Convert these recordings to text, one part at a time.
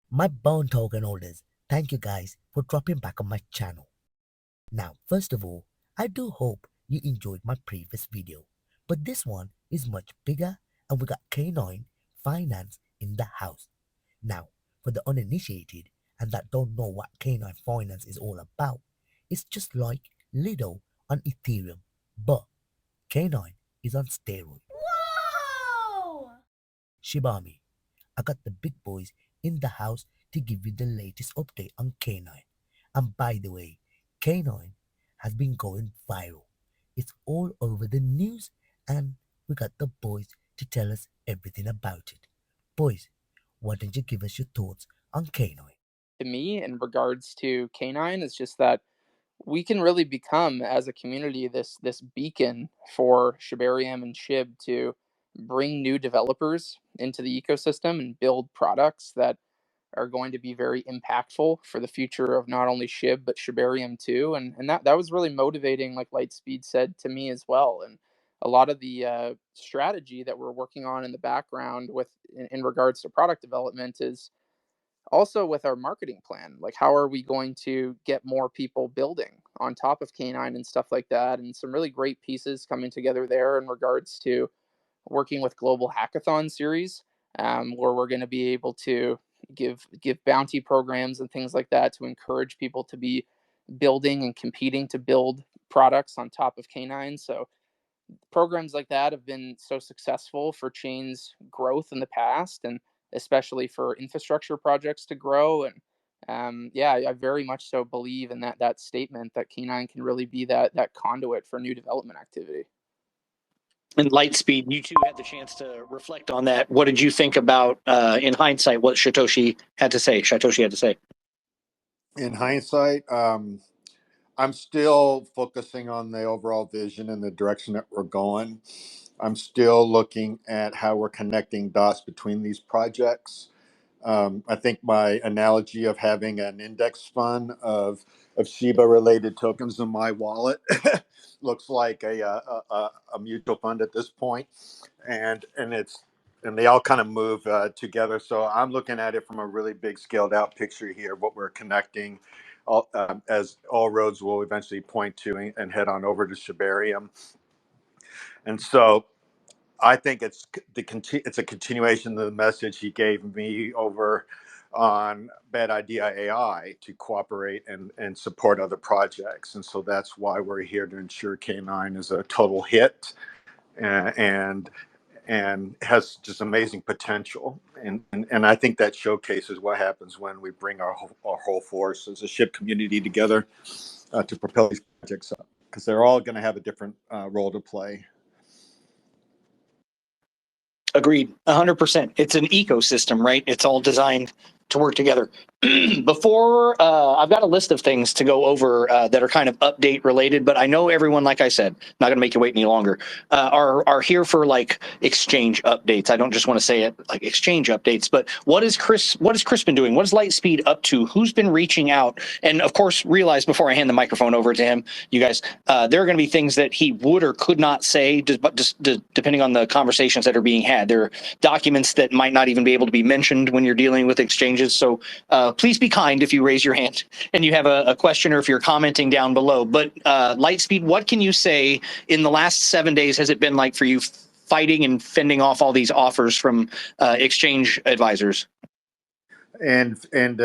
My bone token holders, thank you guys for dropping back on my channel. Now, first of all, I do hope you enjoyed my previous video, but this one is much bigger and we got K9 Finance in the house. Now, for the uninitiated and that don't know what K9 Finance is all about, it's just like Lido on Ethereum, but K9 is on steroids. Whoa! Shib Army, I got the big boys in the house to give you the latest update on K9. And by the way, K9 has been going viral. It's all over the news, and we got the boys to tell us everything about it. Boys, why don't you give us your thoughts on K9? To me, in regards to Canine, is just that we can really become, as a community, this beacon for Shibarium and Shib to bring new developers into the ecosystem and build products that are going to be very impactful for the future of not only Shib but Shibarium too. And that was really motivating, like Lightspeed said to me as well. And a lot of the strategy that we're working on in the background with in regards to product development is also with our marketing plan. Like, how are we going to get more people building on top of Canine and stuff like that? And some really great pieces coming together there in regards to working with global hackathon series, where we're going to be able to give bounty programs and things like that to encourage people to be building and competing to build products on top of Canine. So programs like that have been so successful for chains growth in the past, and especially for infrastructure projects to grow. And yeah, I very much so believe in that statement that Canine can really be that conduit for new development activity. And Lightspeed, you two had the chance to reflect on that. What did you think about, in hindsight, what Shitoshi had to say? Shitoshi had to say. In hindsight, I'm still focusing on the overall vision and the direction that we're going. I'm still looking at how we're connecting dots between these projects. I think my analogy of having an index fund of Shiba related tokens in my wallet looks like a mutual fund at this point, and they all kind of move together. So I'm looking at it from a really big scaled out picture here, what we're connecting, as all roads will eventually point to and head on over to Shibarium. And so I think it's a continuation of the message he gave me over on Bad Idea AI to cooperate and support other projects. And so that's why we're here to ensure K9 is a total hit and has just amazing potential. And I think that showcases what happens when we bring our whole force as a ship community together to propel these projects up, because they're all going to have a different role to play. Agreed, 100%. It's an ecosystem, right? It's all designed to work together. Before, I've got a list of things to go over that are kind of update related, but I know everyone, like I said, not going to make you wait any longer, are here for like exchange updates. I don't just want to say it like exchange updates, but what is Chris been doing? What is Lightspeed up to? Who's been reaching out? And of course, realize before I hand the microphone over to him, you guys, there are going to be things that he would or could not say, just depending on the conversations that are being had. There are documents that might not even be able to be mentioned when you're dealing with exchanges. So please be kind if you raise your hand and you have a question, or if you're commenting down below. But Lightspeed, what can you say in the last 7 days has it been like for you fighting and fending off all these offers from exchange advisors? And and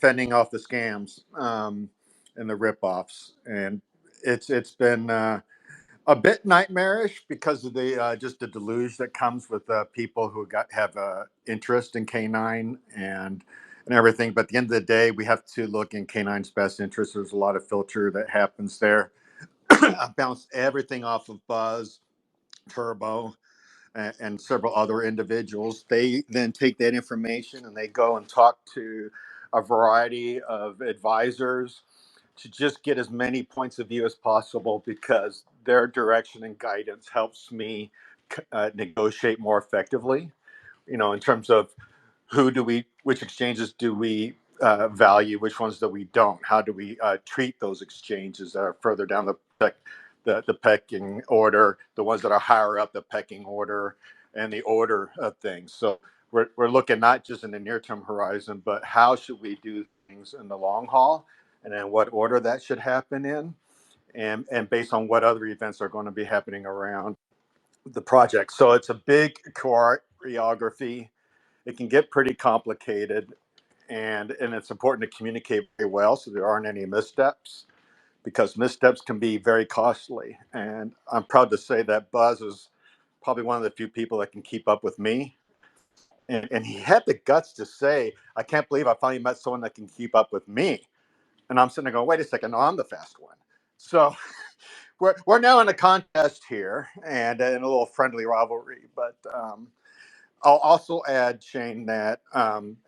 fending off the scams and the ripoffs. And it's been a bit nightmarish because of the just the deluge that comes with people who have interest in K9 and everything. But at the end of the day, we have to look in K9's best interest. There's a lot of filter that happens there. I bounced everything off of Buzz, Turbo, and several other individuals. They then take that information and they go and talk to a variety of advisors to just get as many points of view as possible, because their direction and guidance helps me negotiate more effectively, in terms of which exchanges do we value, which ones do we don't, how do we treat those exchanges that are further down the pecking order, the ones that are higher up the pecking order and the order of things. So we're looking not just in the near term horizon, but how should we do things in the long haul, and then what order that should happen in, and based on what other events are going to be happening around the project. So it's a big choreography. It can get pretty complicated, and it's important to communicate very well so there aren't any missteps, because missteps can be very costly. And I'm proud to say that Buzz is probably one of the few people that can keep up with me. And he had the guts to say, I can't believe I finally met someone that can keep up with me. And I'm sitting there going, wait a second, no, I'm the fast one. So we're now in a contest here and in a little friendly rivalry. But I'll also add, Shane, that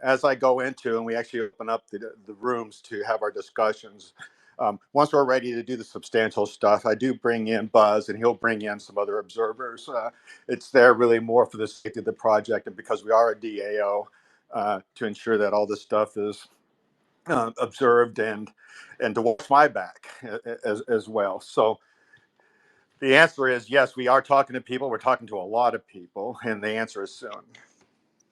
as I go into, and we actually open up the rooms to have our discussions, once we're ready to do the substantial stuff, I do bring in Buzz, and he'll bring in some other observers. It's there really more for the safety of the project, and because we are a DAO, to ensure that all this stuff is observed and to watch my back as well. So the answer is yes, we are talking to people. We're talking to a lot of people, and the answer is soon.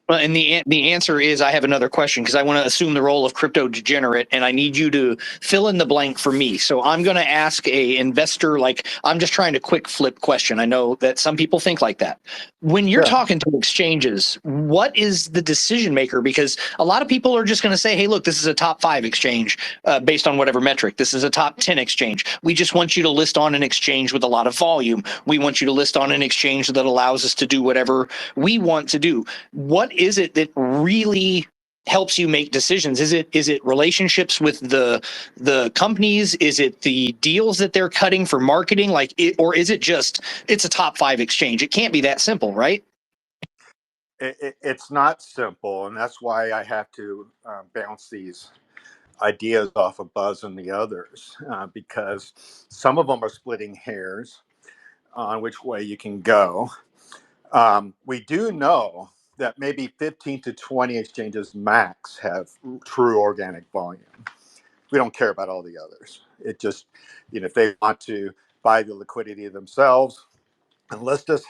Well, and the answer is, I have another question, because I want to assume the role of crypto degenerate, and I need you to fill in the blank for me. So I'm going to ask a investor, like, I'm just trying to quick flip question. I know that some people think like that. When you're talking to exchanges, what is the decision maker? Because a lot of people are just going to say, hey, look, this is a top 5 exchange based on whatever metric. This is a top 10 exchange. We just want you to list on an exchange with a lot of volume. We want you to list on an exchange that allows us to do whatever we want to do. What is it that really helps you make decisions? Is it relationships with the companies? Is it the deals that they're cutting for marketing? Or is it just, it's a top 5 exchange? It can't be that simple, right? It's not simple, and that's why I have to bounce these ideas off of Buzz and the others, because some of them are splitting hairs on which way you can go. We do know that maybe 15 to 20 exchanges max have true organic volume. We don't care about all the others. It just, if they want to buy the liquidity themselves and list us,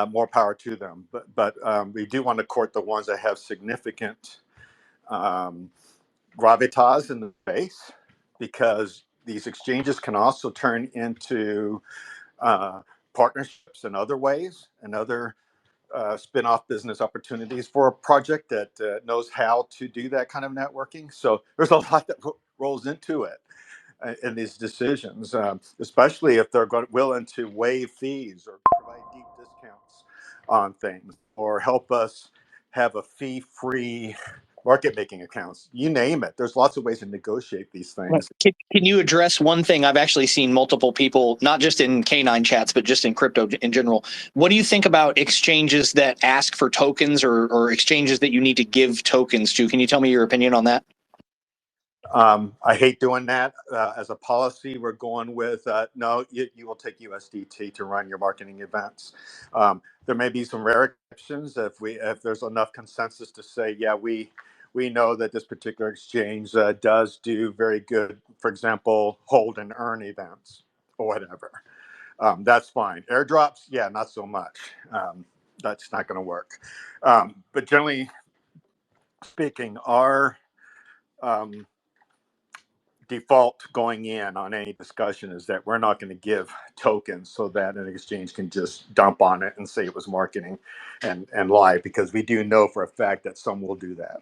more power to them. But we do want to court the ones that have significant gravitas in the space, because these exchanges can also turn into partnerships in other ways and other spin-off business opportunities for a project that knows how to do that kind of networking. So there's a lot that rolls into it in these decisions, especially if they're willing to waive fees or provide deep discounts on things, or help us have a fee-free market making accounts. You name it. There's lots of ways to negotiate these things. Can you address one thing? I've actually seen multiple people, not just in K9 chats, but just in crypto in general. What do you think about exchanges that ask for tokens, or exchanges that you need to give tokens to? Can you tell me your opinion on that? I hate doing that. As a policy, we're going with no, you will take USDT to run your marketing events. There may be some rare exceptions if there's enough consensus to say, yeah, we know that this particular exchange does do very good, for example, hold and earn events or whatever. That's fine. Airdrops, yeah, not so much. That's not going to work. But generally speaking, our default going in on any discussion is that we're not going to give tokens so that an exchange can just dump on it and say it was marketing and lie, because we do know for a fact that some will do that.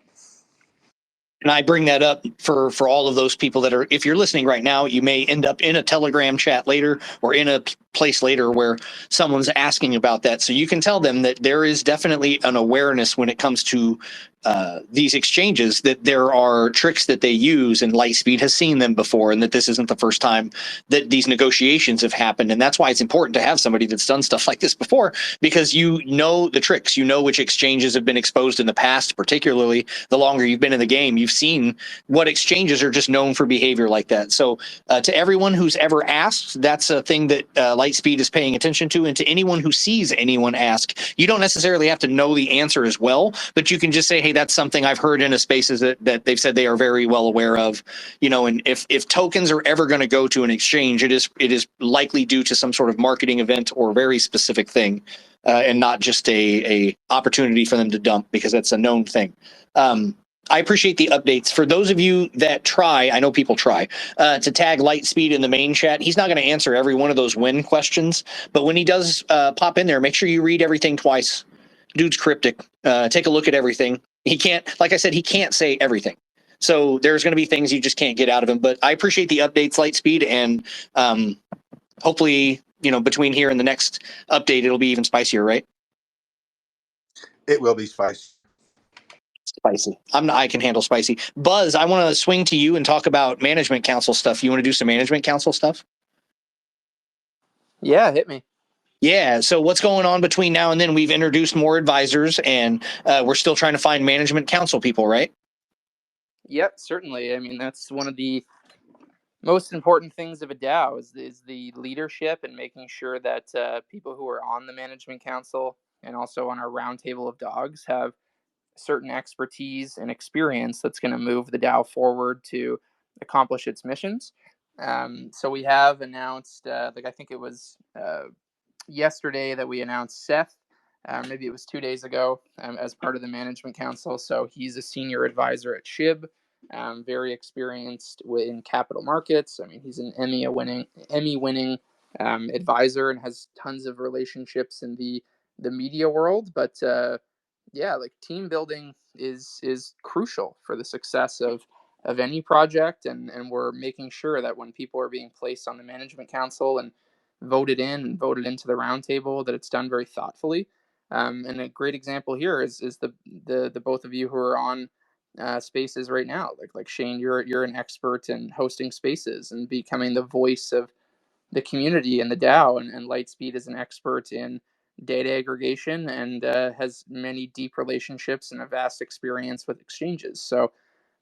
And I bring that up for all of those people that are, if you're listening right now, you may end up in a Telegram chat later or in a place later where someone's asking about that. So you can tell them that there is definitely an awareness when it comes to these exchanges, that there are tricks that they use, and Lightspeed has seen them before, and that this isn't the first time that these negotiations have happened. And that's why it's important to have somebody that's done stuff like this before, because you know the tricks, you know which exchanges have been exposed in the past. Particularly the longer you've been in the game, you've seen what exchanges are just known for behavior like that. So to everyone who's ever asked, that's a thing that Lightspeed is paying attention to. And to anyone who sees anyone ask, you don't necessarily have to know the answer as well, but you can just say, hey, that's something I've heard in a spaces that they've said they are very well aware of, and if tokens are ever going to go to an exchange, it is likely due to some sort of marketing event or very specific thing, and not just a opportunity for them to dump, because that's a known thing. I appreciate the updates. For those of you that try, I know people try, to tag Lightspeed in the main chat, he's not going to answer every one of those when questions, but when he does pop in there, make sure you read everything twice. Dude's cryptic. Take a look at everything. He can't, like I said, he can't say everything. So there's going to be things you just can't get out of him. But I appreciate the updates, Lightspeed, and hopefully, between here and the next update, it'll be even spicier, right? It will be spicy. Spicy. I can handle spicy. Buzz, I want to swing to you and talk about management council stuff. You want to do some management council stuff? Yeah, hit me. Yeah. So what's going on between now and then? We've introduced more advisors, and we're still trying to find management council people, right? Yep, certainly. I mean, that's one of the most important things of a DAO is the leadership, and making sure that people who are on the management council and also on our roundtable of dogs have certain expertise and experience that's going to move the DAO forward to accomplish its missions. So we have announced, I think it was yesterday that we announced Seth. Maybe it was 2 days ago, as part of the management council. So he's a senior advisor at Shib, very experienced in capital markets. I mean, he's an Emmy-winning advisor and has tons of relationships in the media world. But yeah, like, team building is crucial for the success of any project, and we're making sure that when people are being placed on the management council and voted into the roundtable, that it's done very thoughtfully. And a great example here is the both of you who are on spaces right now. Like Shane, you're an expert in hosting spaces and becoming the voice of the community and the DAO, and Lightspeed is an expert in data aggregation and has many deep relationships and a vast experience with exchanges. So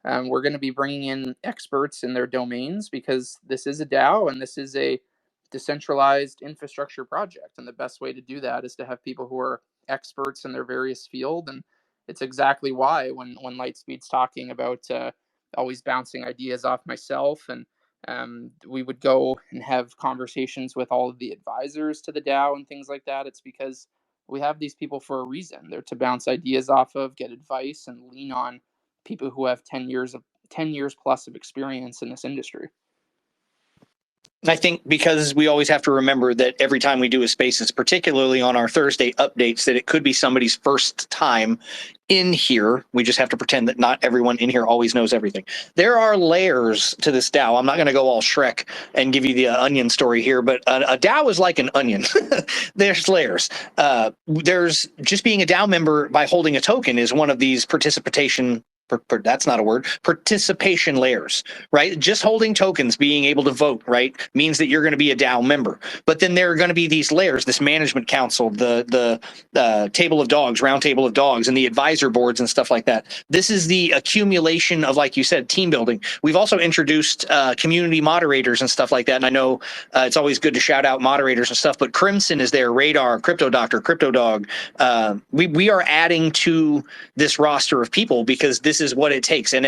we're going to be bringing in experts in their domains, because this is a DAO and this is a decentralized infrastructure project. And the best way to do that is to have people who are experts in their various field. And it's exactly why when Lightspeed's talking about always bouncing ideas off myself, and we would go and have conversations with all of the advisors to the DAO and things like that, it's because we have these people for a reason. They're to bounce ideas off of, get advice, and lean on people who have 10 years plus of experience in this industry. I think because we always have to remember that every time we do a spaces, particularly on our Thursday updates, that it could be somebody's first time in here. We just have to pretend that not everyone in here always knows everything. There are layers to this DAO. I'm not going to go all Shrek and give you the onion story here, but a DAO is like an onion. There's layers. There's just being a DAO member by holding a token is one of these that's not a word, participation layers, right? Just holding tokens, being able to vote, right, means that you're going to be a DAO member. But then there are going to be these layers, this management council, the table of dogs, round table of dogs, and the advisor boards and stuff like that. This is the accumulation of, like you said, team building. We've also introduced community moderators and stuff like that. And I know it's always good to shout out moderators and stuff, but Crimson is there, Radar, Crypto Doctor, Crypto Dog. We are adding to this roster of people because this is what it takes. And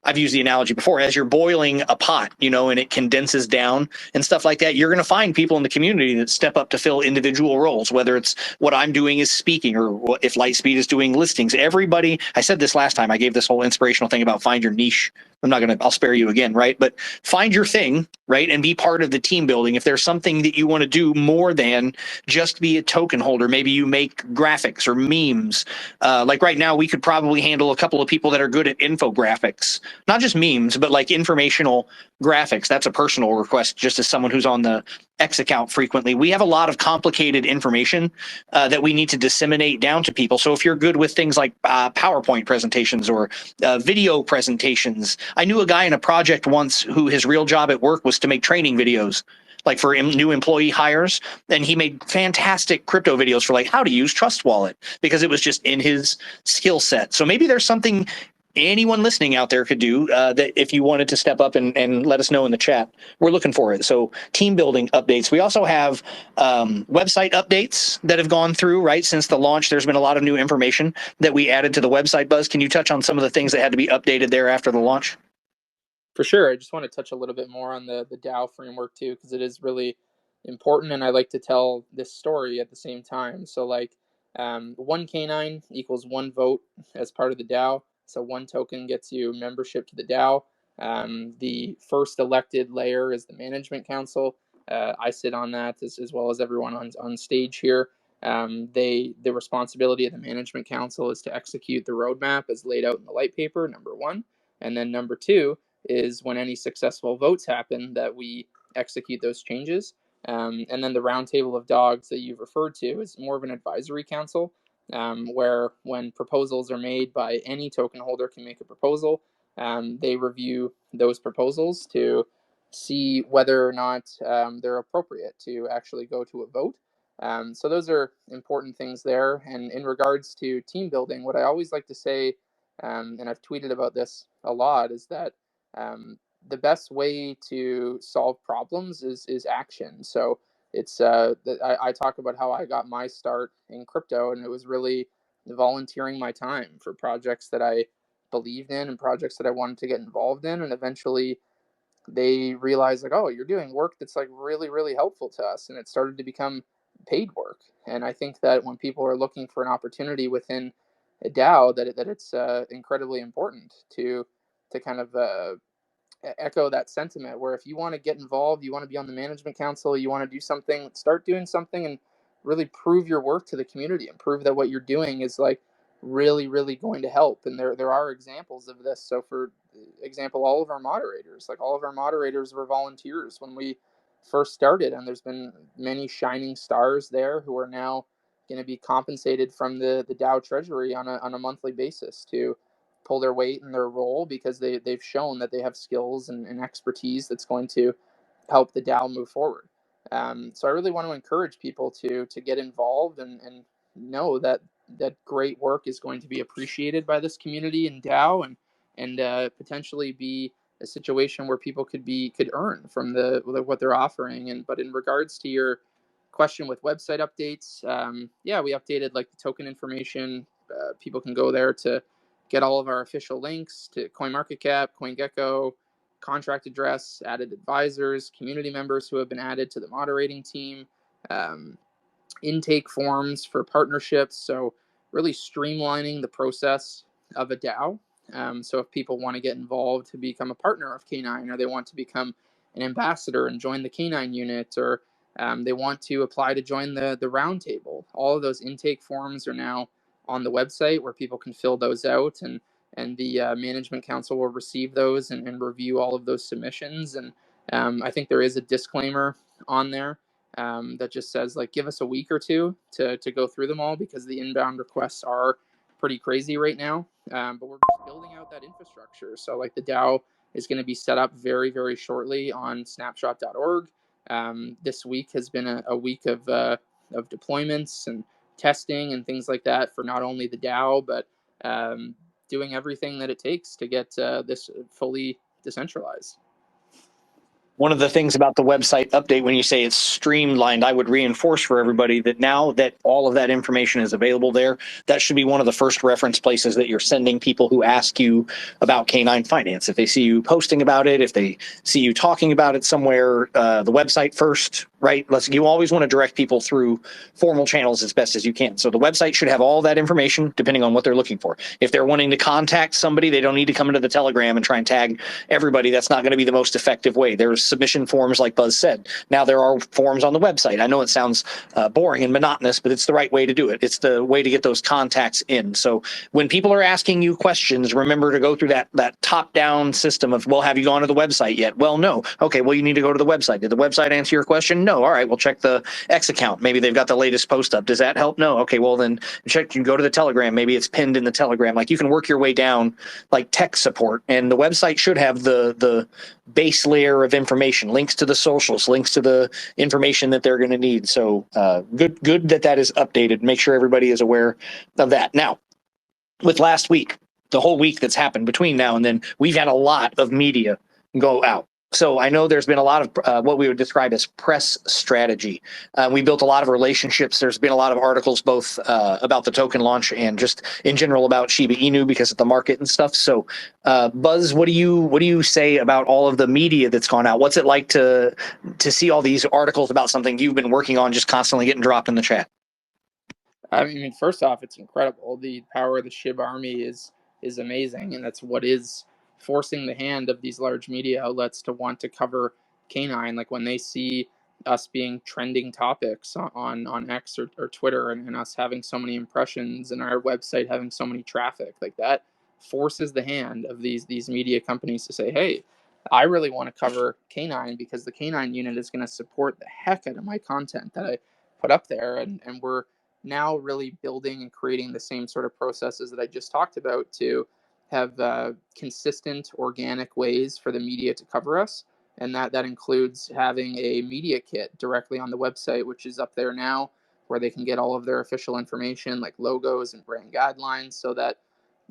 I've used the analogy before, as you're boiling a pot, and it condenses down and stuff like that, you're going to find people in the community that step up to fill individual roles, whether it's what I'm doing is speaking, or if Lightspeed is doing listings. Everybody, I said this last time, I gave this whole inspirational thing about find your niche. I'll spare you again, right? But find your thing, right? And be part of the team building. If there's something that you want to do more than just be a token holder, maybe you make graphics or memes. Like right now, we could probably handle a couple of people that are good at infographics, not just memes, but like informational graphics. That's a personal request, just as someone who's on the X account frequently. We have a lot of complicated information that we need to disseminate down to people. So if you're good with things like PowerPoint presentations or video presentations, I knew a guy in a project once who his real job at work was to make training videos, like for new employee hires, and he made fantastic crypto videos for like how to use Trust Wallet because it was just in his skill set. So maybe there's something anyone listening out there could do that if you wanted to step up and let us know in the chat. We're looking for it. So team building updates. We also have website updates that have gone through, right? Since the launch, there's been a lot of new information that we added to the website. Buzz, can you touch on some of the things that had to be updated there after the launch? For sure. I just want to touch a little bit more on the DAO framework too, because it is really important, and I like to tell this story at the same time. So like one canine equals one vote as part of the DAO. So one token gets you membership to the DAO. The first elected layer is the management council. I sit on that as well as everyone on stage here. The responsibility of the management council is to execute the roadmap as laid out in the light paper, number one. And then number two is when any successful votes happen that we execute those changes. And then the roundtable of dogs that you've referred to is more of an advisory council, where when proposals are made by any token holder can make a proposal, they review those proposals to see whether or not they're appropriate to actually go to a vote. So those are important things there. And in regards to team building, what I always like to say, and I've tweeted about this a lot, is that the best way to solve problems is action. So it's I talk about how I got my start in crypto, and it was really volunteering my time for projects that I believed in and projects that I wanted to get involved in, and eventually they realized like, oh, you're doing work that's like really, really helpful to us, and it started to become paid work. And I think that when people are looking for an opportunity within a DAO, that it's incredibly important to kind of echo that sentiment, where if you want to get involved, you want to be on the management council, you want to do something, start doing something and really prove your work to the community and prove that what you're doing is like really, really going to help. And there are examples of this. So for example, all of our moderators were volunteers when we first started, and there's been many shining stars there who are now going to be compensated from the DAO treasury on a monthly basis to pull their weight in their role, because they've shown that they have skills and expertise that's going to help the DAO move forward. So I really want to encourage people to get involved and know that great work is going to be appreciated by this community and DAO, and potentially be a situation where people could earn from what they're offering. But in regards to your question with website updates, yeah, we updated like the token information. People can go there to get all of our official links to CoinMarketCap, CoinGecko, contract address, added advisors, community members who have been added to the moderating team, intake forms for partnerships. So really streamlining the process of a DAO. So if people want to get involved to become a partner of K9, or they want to become an ambassador and join the K9 unit, or they want to apply to join the roundtable, all of those intake forms are now on the website where people can fill those out, and the management council will receive those and review all of those submissions. And I think there is a disclaimer on there that just says like, give us a week or two to go through them all, because the inbound requests are pretty crazy right now. But we're just building out that infrastructure. So like the DAO is going to be set up very, very shortly on snapshot.org. This week has been a week of deployments and testing and things like that for not only the DAO, but doing everything that it takes to get this fully decentralized. One of the things about the website update, when you say it's streamlined, I would reinforce for everybody that now that all of that information is available there, that should be one of the first reference places that you're sending people who ask you about K9 Finance. If they see you posting about it, if they see you talking about it somewhere, the website first, right? You always want to direct people through formal channels as best as you can. So the website should have all that information depending on what they're looking for. If they're wanting to contact somebody, they don't need to come into the Telegram and try and tag everybody. That's not going to be the most effective way. There's submission forms like Buzz said. Now there are forms on the website. I know it sounds boring and monotonous, but it's the right way to do it. It's the way to get those contacts in. So when people are asking you questions, remember to go through that top-down system of, well, have you gone to the website yet? Well, no. Okay, well, you need to go to the website. Did the website answer your question? No. All right, well, check the X account. Maybe they've got the latest post up. Does that help? No. Okay, well, then check. You go to the Telegram. Maybe it's pinned in the Telegram. Like, you can work your way down like tech support, and the website should have the base layer of information, links to the socials, links to the information that they're going to need. So good that is updated. Make sure everybody is aware of that. Now, with last week, the whole week that's happened between now and then, we've had a lot of media go out. So I know there's been a lot of what we would describe as press strategy. We built a lot of relationships. There's been a lot of articles both about the token launch and just in general about Shiba Inu because of the market and stuff. So Buzz, what do you say about all of the media that's gone out? What's it like to see all these articles about something you've been working on just constantly getting dropped in the chat? I mean, first off, it's incredible. The power of the Shib Army is amazing, and that's what is forcing the hand of these large media outlets to want to cover canine. Like when they see us being trending topics on X or Twitter, and us having so many impressions and our website having so many traffic, like that forces the hand of these media companies to say, hey, I really want to cover canine because the canine unit is going to support the heck out of my content that I put up there, and we're now really building and creating the same sort of processes that I just talked about to have consistent organic ways for the media to cover us. And that includes having a media kit directly on the website, which is up there now, where they can get all of their official information like logos and brand guidelines, so that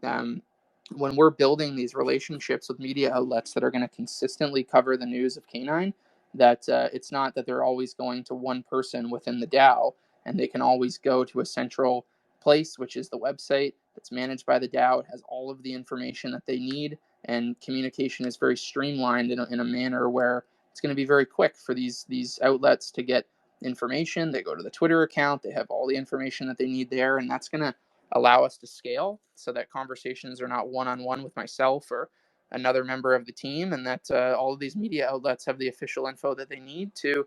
when we're building these relationships with media outlets that are going to consistently cover the news of canine, that it's not that they're always going to one person within the DAO, and they can always go to a central place, which is the website that's managed by the DAO. It has all of the information that they need, and communication is very streamlined in a manner where it's going to be very quick for these outlets to get information. They go to the Twitter account, they have all the information that they need there, and that's going to allow us to scale so that conversations are not one-on-one with myself or another member of the team, and that all of these media outlets have the official info that they need to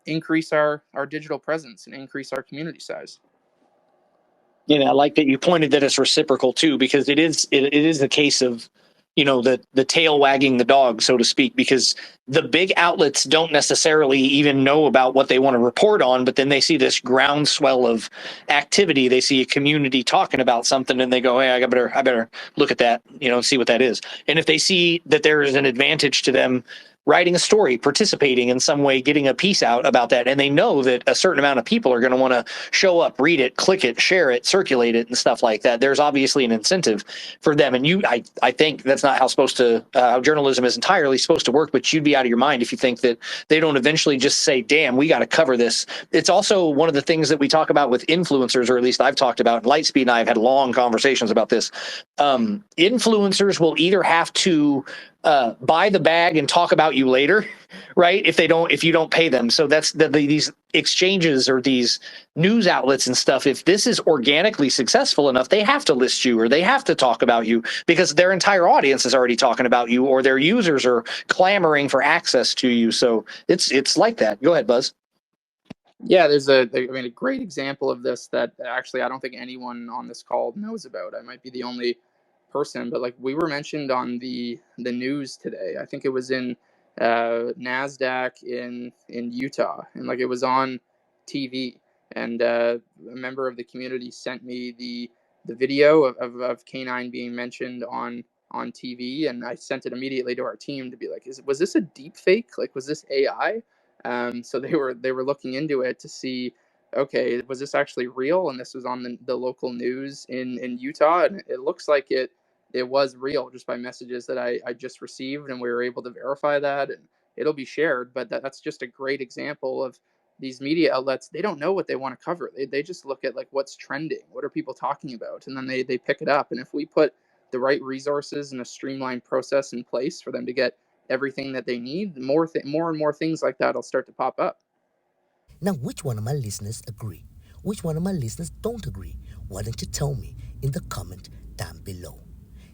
increase our digital presence and increase our community size. I like that you pointed that it's reciprocal too, because it is a case of, the tail wagging the dog, so to speak, because the big outlets don't necessarily even know about what they want to report on, but then they see this groundswell of activity. They see a community talking about something and they go, hey, I better look at that, and see what that is. And if they see that there is an advantage to them writing a story, participating in some way, getting a piece out about that, and they know that a certain amount of people are going to want to show up, read it, click it, share it, circulate it, and stuff like that, there's obviously an incentive for them. And I think that's not how journalism is entirely supposed to work, but you'd be out of your mind if you think that they don't eventually just say, damn, we got to cover this. It's also one of the things that we talk about with influencers, or at least I've talked about, and Lightspeed and I have had long conversations about this. Influencers will either have to buy the bag and talk about you later, right? If you don't pay them. So that's these exchanges or these news outlets and stuff. If this is organically successful enough, they have to list you or they have to talk about you because their entire audience is already talking about you, or their users are clamoring for access to you. So it's like that. Go ahead, Buzz. Yeah, there's a great example of this that actually I don't think anyone on this call knows about. I might be the only person, but like we were mentioned on the news today. I think it was in NASDAQ in Utah, and like it was on TV, and a member of the community sent me the video of canine being mentioned on TV, and I sent it immediately to our team to be like, was this a deep fake? Like, was this AI? So they were looking into it to see, okay, was this actually real? And this was on the local news in Utah, and it looks like it was real just by messages that I just received, and we were able to verify that, and it'll be shared. But that's just a great example of these media outlets. They don't know what they want to cover. They just look at like what's trending, what are people talking about, and then they pick it up. And if we put the right resources and a streamlined process in place for them to get everything that they need, more and more things like that will start to pop up. Now, which one of my listeners agree? Which one of my listeners don't agree? Why don't you tell me in the comment down below?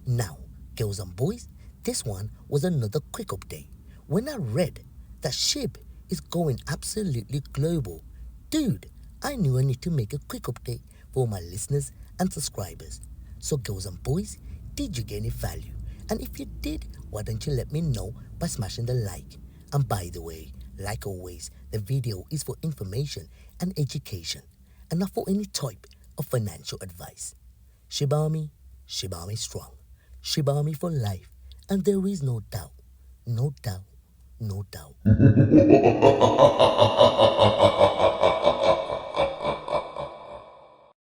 Now, girls and boys, this one was another quick update. When I read that SHIB is going absolutely global, dude, I knew I need to make a quick update for my listeners and subscribers. So girls and boys, did you get any value? And if you did, why don't you let me know by smashing the like? And by the way, like always, the video is for information and education, and not for any type of financial advice. Shib Army strong. Shib Army for life, and there is no doubt, no doubt, no doubt.